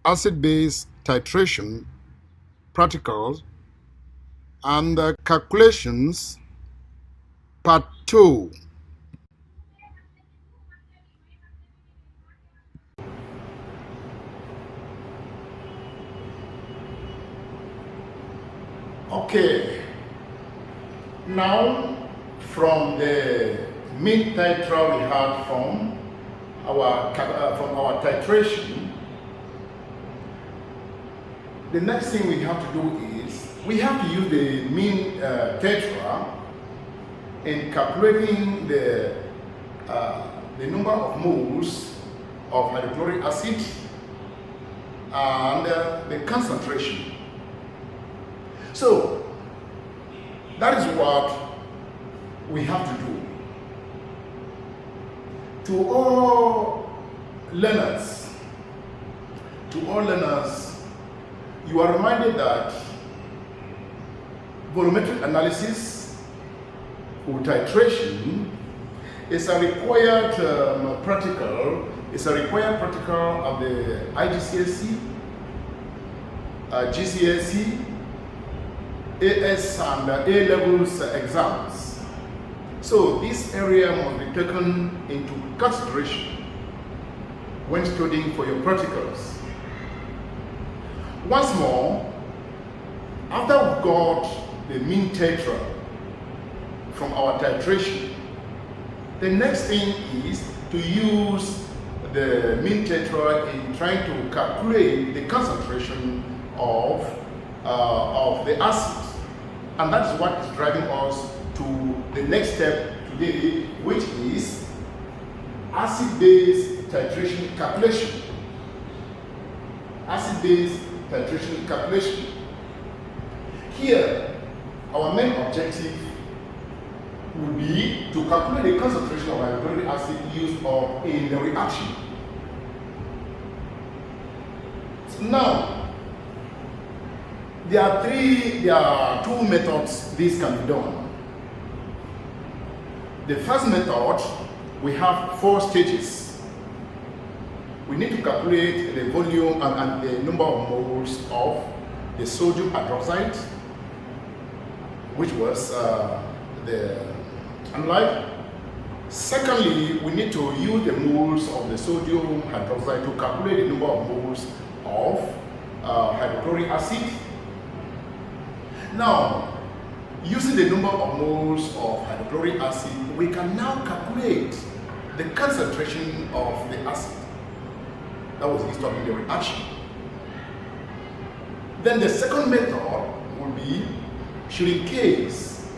acid-base titration, practicals, and calculations, part 2. Okay, now from the mean titra we had from our titration, the next thing we have to do is we have to use the mean tetra in calculating the number of moles of hydrochloric acid and the concentration. So that is what we have to do. To all learners, you are reminded that volumetric analysis or titration is a required practical. It's a required practical of the IGCSE, GCSE, AS and A levels exams. So this area must be taken into consideration when studying for your practicals. Once more, after we've got the mean tetra from our titration, the next thing is to use the mean tetra in trying to calculate the concentration of the acid. And that is what is driving us to the next step today, which is acid-base titration calculation. Acid-base titration calculation. Here, our main objective will be to calculate the concentration of hydrochloric acid used up in the reaction. Now, there are two methods this can be done. The first method, we have 4 stages. We need to calculate the volume and the number of moles of the sodium hydroxide, which was the analyte. Secondly, we need to use the moles of the sodium hydroxide to calculate the number of moles of hydrochloric acid. Now, using the number of moles of hydrochloric acid, we can now calculate the concentration of the acid that was used up in the reaction. Then the second method will be, should in case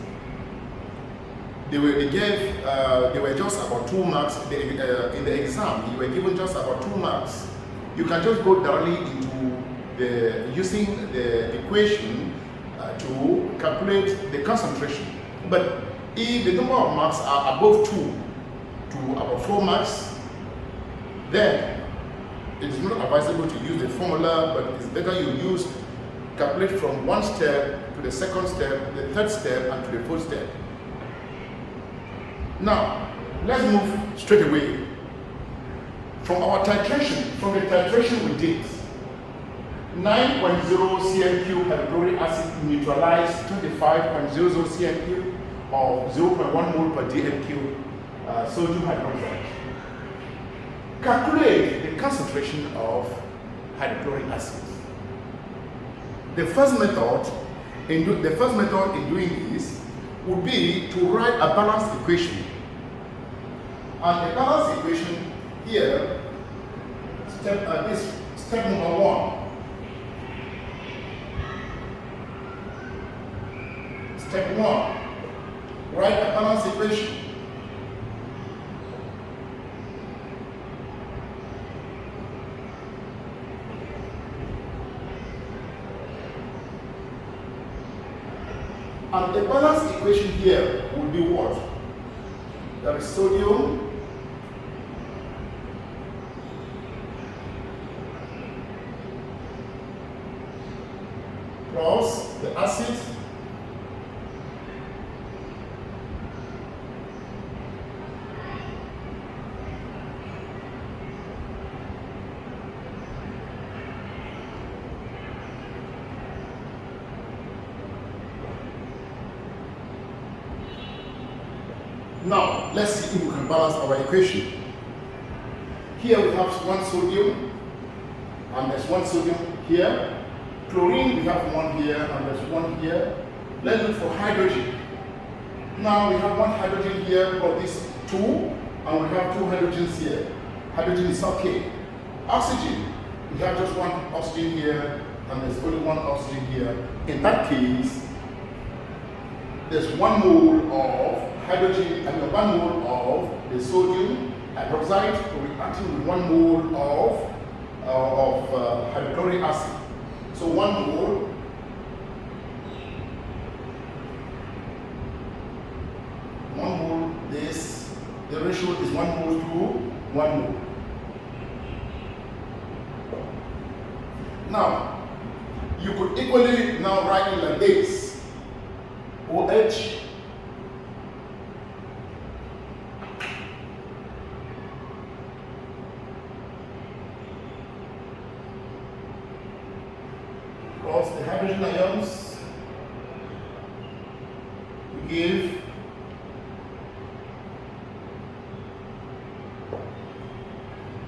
they were just about 2 marks in the exam, you were given just about 2 marks, you can just go directly into using the equation to calculate the concentration. But if the number of marks are above 2 to about 4 marks, then it is not advisable to use the formula, but it's better you calculate from one step to the second step, the third step, and to the fourth step. Now, let's move straight away from our titration. From the titration we did, 9.0 cm³ hydrochloric acid neutralized 25.00 cm³ of 0.1 mole per dm³ sodium hydroxide. Calculate the concentration of hydrochloric acid. The first method in doing this would be to write a balanced equation. And the balanced equation here, is step number 1. Step 1, write a balanced equation. And the balanced equation here will be what? There is sodium plus the acid Now, let's see if we can balance our equation. Here we have one sodium, and there's one sodium here. Chlorine, we have one here, and there's one here. Let's look for hydrogen. Now we have one hydrogen here, but these two, and we have two hydrogens here. Hydrogen is okay. Oxygen, we have just one oxygen here, and there's only one oxygen here. In that case, there's 1 mole of hydrogen and 1 mole of the sodium hydroxide reacting with 1 mole of hydrochloric acid. So 1 mole the ratio is 1 mole to 1 mole. Now, you could equally now write it like this. OH plus the hydrogen ions we give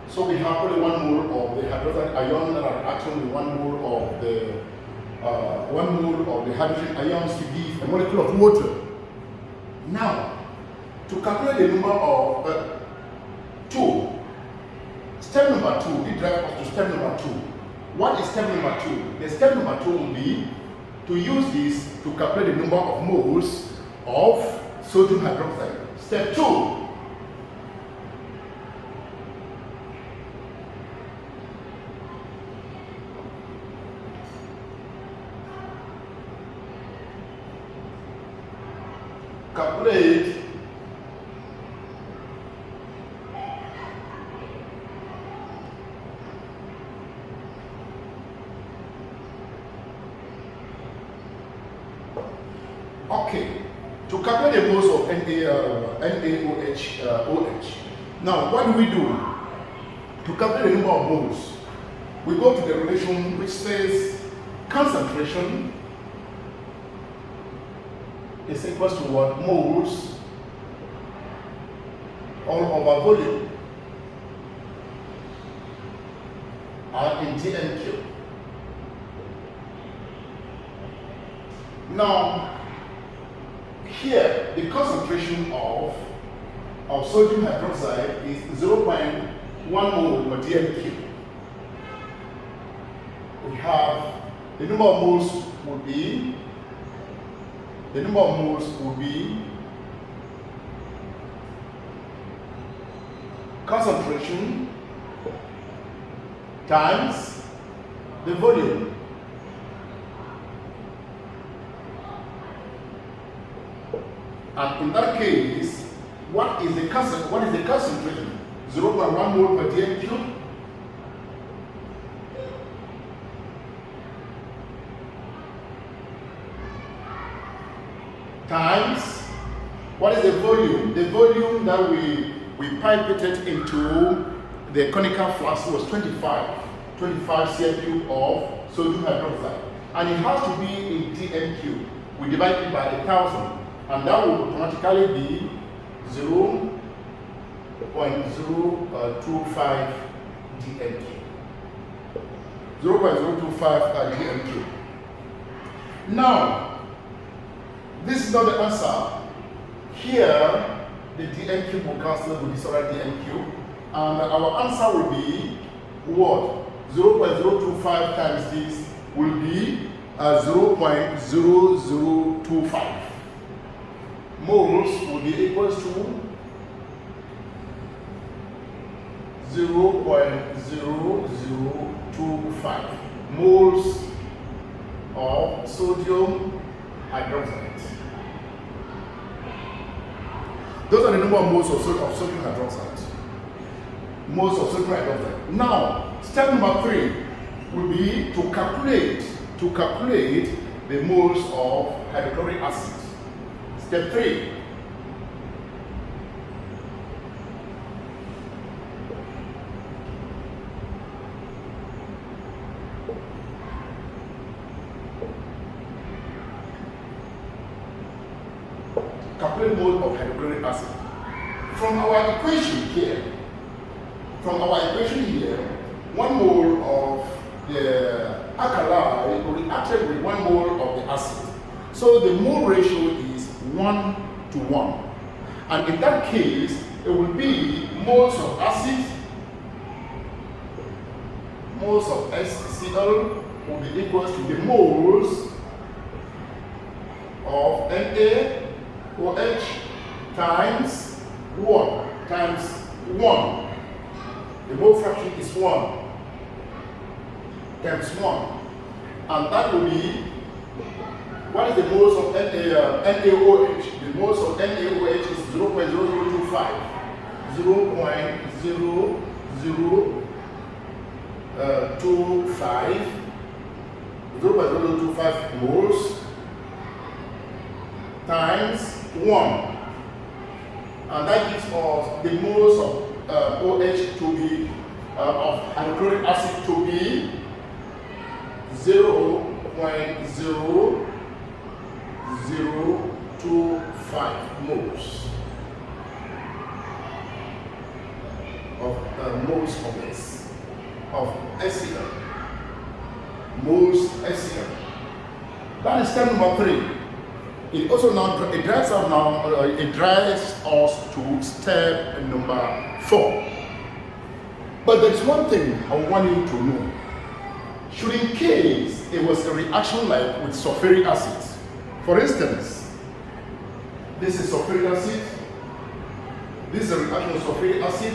so we have only 1 mole of the hydrogen ion that are actually 1 mole of the 1 mole of the hydrogen ions to give a molecule of water. Now, to calculate the number of 2, step number 2, we drive us to step number 2. What is step number 2? The step number 2 will be to use this to calculate the number of moles of sodium hydroxide. Step 2. Calculate to calculate the moles of NaOH, OH. Now, what do we do to calculate the number of moles? We go to the relation which says concentration is equals to what? Moles all over volume are in TNQ. Now, here the concentration of sodium hydroxide is 0.1 mole per TNQ. We have the number of moles would be concentration times the volume. And in that case, what is the concentration? 0.1 mole per TNQ times what is the volume? The volume that we pipetted into the conical flask was 25 cm3 of sodium hydroxide, and it has to be in TNQ. We divide it by 1,000, and that will automatically be 0.025 DNQ. 0.025 DNQ. Now, this is not the answer. Here, the DNQ will cancel with this other DNQ, and our answer will be what? 0.025 times this will be 0.0025. Moles will be equals to 0.0025 moles of sodium hydroxide. Those are the number of moles of sodium hydroxide. Moles of sodium hydroxide. Now, step number 3 will be to calculate the moles of hydrochloric acid. Step 3. Calculate mole of hydrochloric acid. From our equation here, 1 mole of the alkali will reacted with 1 mole of the acid. So the mole ratio is 1 to 1. And in that case, it will be moles of acid, moles of HCl will be equal to the moles of NaOH times what? Times 1. The mole fraction is 1 times 1. And that will be, what is the moles of NaOH? The moles of NaOH is 0.0025. 0.0025 moles times 1. And that gives us the moles of OH to be, of hydrochloric acid to be 0.0025 moles of this, of HCl. Moles HCl. That is step number 3. It also now it drives us to step number 4. But there is one thing I want you to know. Should in case it was a reaction like with sulfuric acid, for instance, this is sulfuric acid, this is a reaction with sulfuric acid.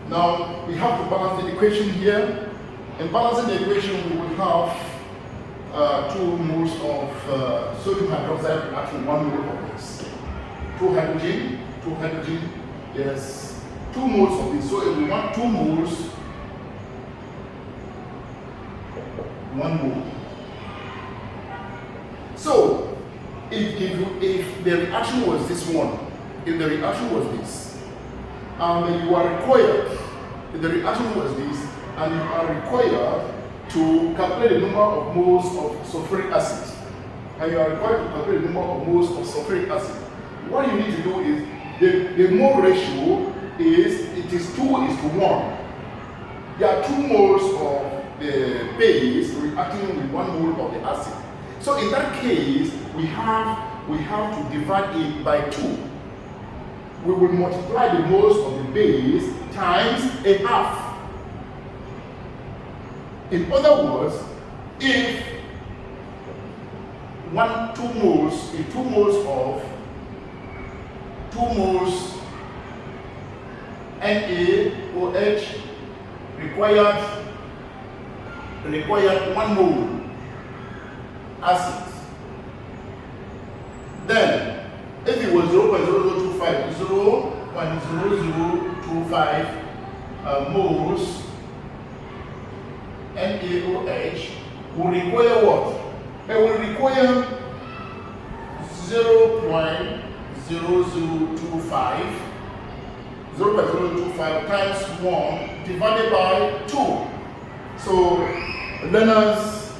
Now, we have to balance the equation here. In balancing the equation, we will have 2 moles of sodium hydroxide reacting 1 mole of this. 2 hydrogen, yes, 2 moles of this. So if we want 2 moles, 1 mole. So, if the reaction was this one, if the reaction was this, and you are required, if the reaction was this, and you are required to calculate the number of moles of sulfuric acid, and you are required to calculate the number of moles of sulfuric acid, what you need to do is, the mole ratio is, it is 2:1. There are 2 moles of the base reacting with 1 mole of the acid. So in that case, we have to divide it by 2. We will multiply the moles of the base times a half. In other words, if 2 moles of 2 moles NaOH required 1 mole acid, then if it was 0.0025 moles NaOH will require what? It will require 0.0025 times 1 divided by 2. So, learners,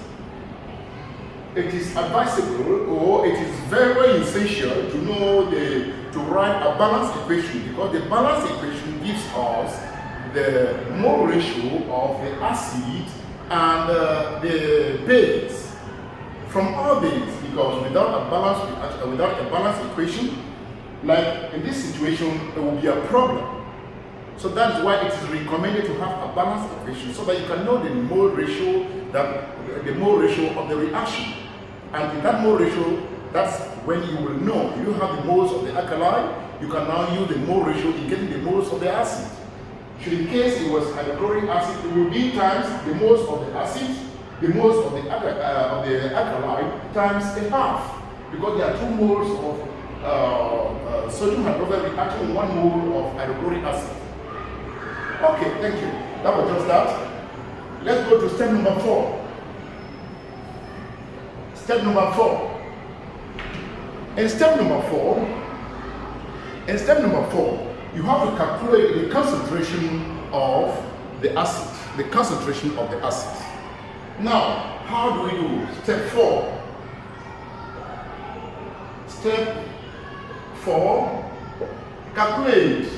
it is advisable, or it is very, very essential to know to write a balanced equation, because the balanced equation gives us the mole ratio of the acid and the base. From all these, because without a balanced equation, like in this situation, it will be a problem. So that's why it is recommended to have a balanced equation, so that you can know the mole ratio of the reaction. And in that mole ratio, that's when you will know you have the moles of the alkali. You can now use the mole ratio in getting the moles of the acid. Should in case it was hydrochloric acid, it will be times the moles of the acid, the moles of the alkali times a half, because there are 2 moles of sodium hydroxide reacting with 1 mole of hydrochloric acid. Okay, thank you. That was just that. Let's go to step number 4. Step number 4. In step number 4, you have to calculate the concentration of the acid. The concentration of the acid. Now, how do we do? Step 4. Step 4, calculate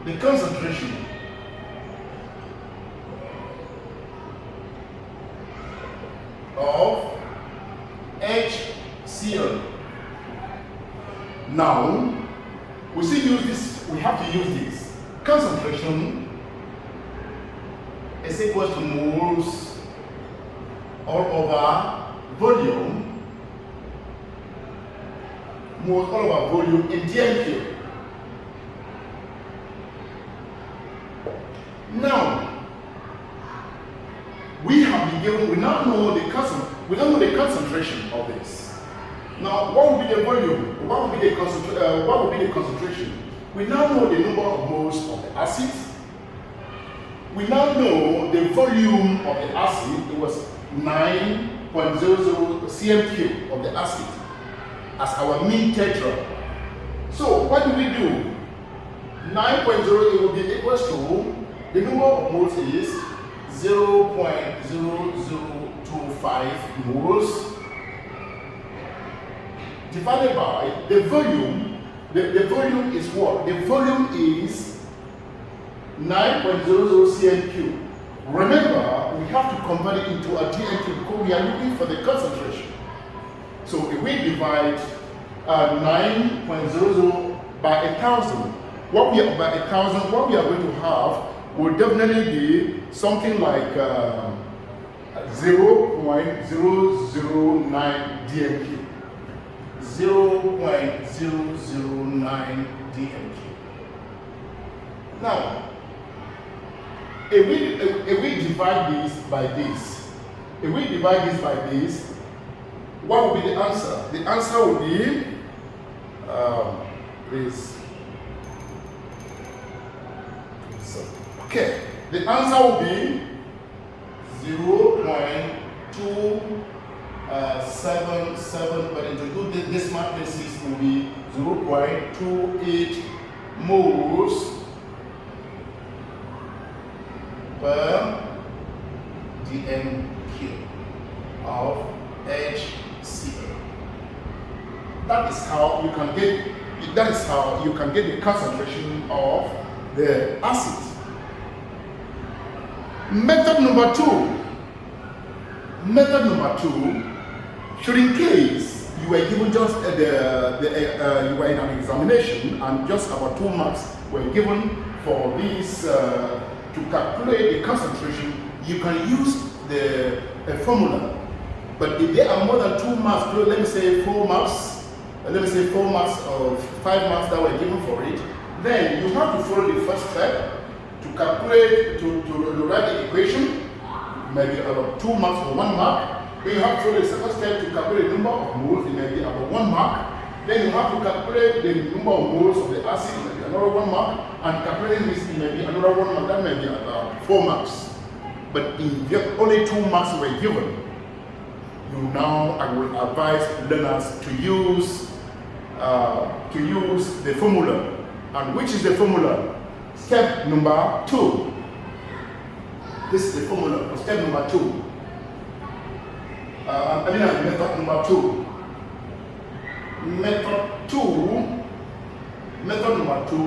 the concentration of HCl. Now, we still use this, we have to use this. Concentration is equal to moles all over volume, moles all over volume in DMQ. Now, we have been given, we now know the concentration of this. Now, what will be the volume? What will be the concentration? We now know the number of moles of the acid. We now know the volume of the acid. It was 9.00 cm3 of the acid as our mean tetra. So what do we do? 9.0 it will be equal to the number of moles is 0.0025 moles divided by the volume. The volume is what? The volume is 9.00 cm3. Remember, we have to convert it into a DMQ because we are looking for the concentration. So if we divide 9.00 by 1,000, what we are going to have will definitely be something like 0.009 DMQ. 0.009 DMQ. Now, if we divide this by this, what will be the answer? The answer will be this. Okay, the answer will be 0.277, but to do this matrices will be 0.28 moles per DMQ of HCl. That is how you can get the concentration of the acid. Method number 2. Should in case you were given just you were in an examination and just about 2 marks were given for this to calculate the concentration, you can use the formula. But if there are more than 2 marks, let me say 4 marks, or 5 marks that were given for it, then you have to follow the first step to calculate, to write the equation, maybe about 2 marks or 1 mark. Then you have to follow the second step to calculate the number of moles, it may be about 1 mark. Then you have to calculate the number of moles of the acid, it may be another 1 mark, and calculating this, it may be another 1 mark, that may be about 4 marks. But if only 2 marks were given, I will advise learners to use the formula. And which is the formula? Step number 2. This is the formula for step number 2. Method number 2. Method number 2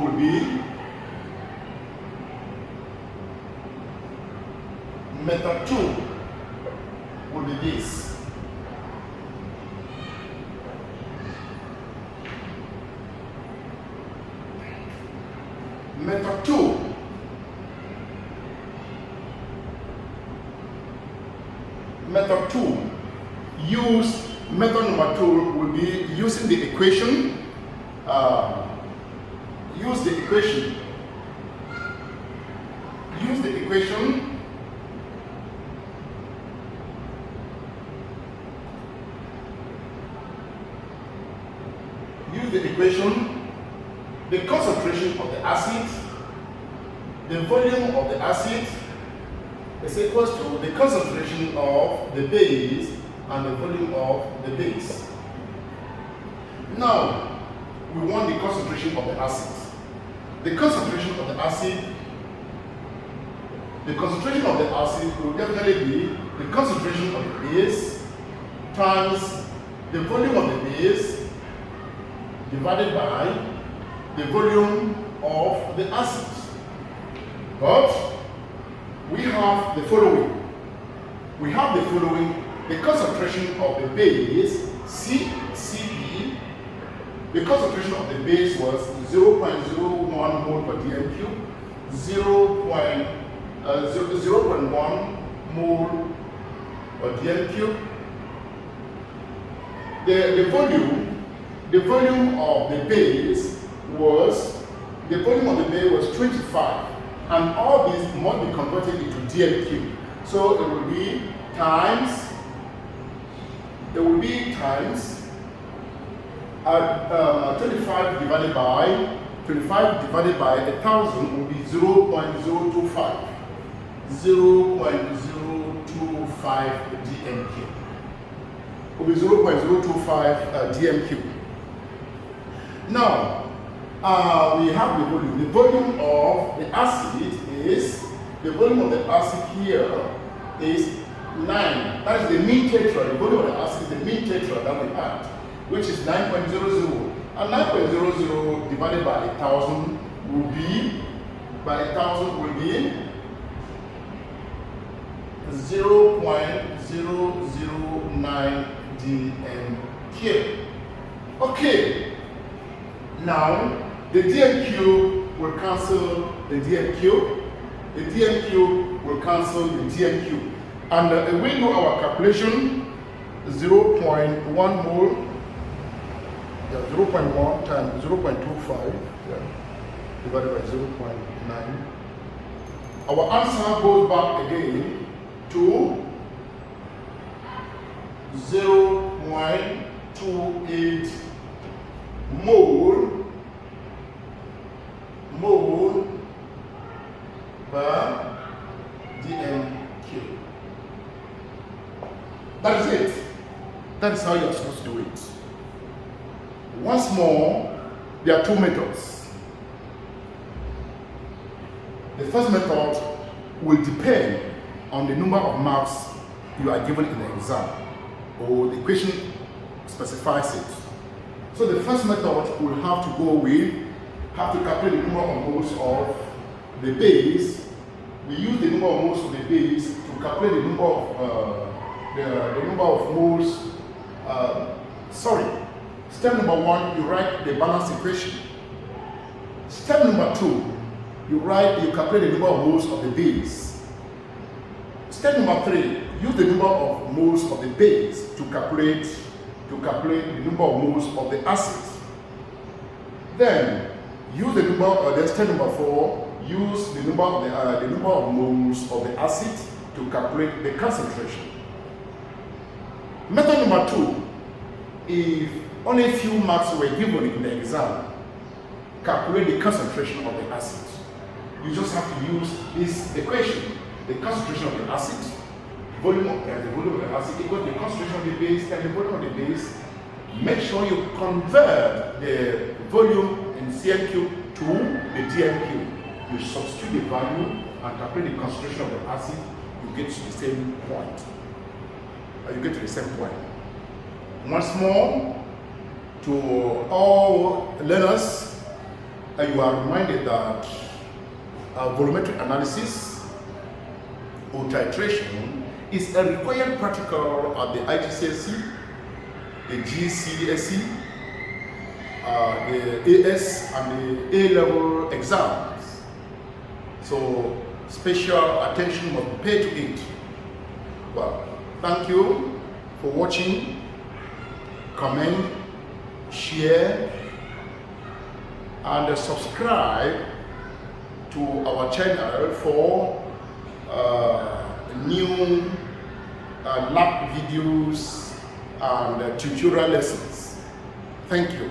will be this. Method 2. Method number 2 will be using the equation. Use the equation. Use the equation. The concentration of the acid, the volume of the acid is equal to the concentration of the base and the volume of the base. Now, we want the concentration of the acid. The concentration of the acid will definitely be the concentration of the base times the volume of the base divided by the volume of the acid. But we have the following. The concentration of the base, CCB, the concentration of the base was 0.01 mole per dm cube, 0.1 mole per dm cube. The volume of the base was 25, and all these must be converted into dm cube. So it will be times 25 divided by 1,000 will be 0.025. 0.025 dm cube. Will be 0.025 dm cube. Now, we have the volume. The volume of the acid is, the volume of the acid here is 9. That is the mean tetra. The volume of the acid is the mean tetra that we had, which is 9.00. And 9.00 divided by 1,000 will be, 0.009 dm cube. Okay. Now, the dm cube will cancel the dm cube. The dm cube will cancel the dm cube. And we do our calculation, 0.1 mole, 0.1 times 0.25, divided by 0.9. Our answer goes back again to 0.28 mole per dm cube. That is it. That is how you are supposed to do it. Once more, there are two methods. The first method will depend on the number of marks you are given in the exam, or the question specifies it. So the first method will have to calculate the number of moles of the base. We use the number of moles of the base to calculate the number of moles. Step number 1, you write the balance equation. Step number 2, you calculate the number of moles of the base. Step number 3, use the number of moles of the base to calculate the number of moles of the acid. Then use the number. Step number 4, use the number of moles of the acid to calculate the concentration. Method number 2, if only a few marks were given in the exam, calculate the concentration of the acid. You just have to use this equation. The concentration of the acid, the volume of the acid equals the concentration of the base and the volume of the base. Make sure you convert the volume in cm cube to the dm cube. You substitute the value and calculate the concentration of the acid, you get to the same point. Once more, to all learners, you are reminded that volumetric analysis or titration is a required practical at the IGCSE, the GCSE, the AS and the A-level exams. So special attention must be paid to it. Well, thank you for watching. Comment, share, and subscribe to our channel for new lab videos and tutorial lessons. Thank you.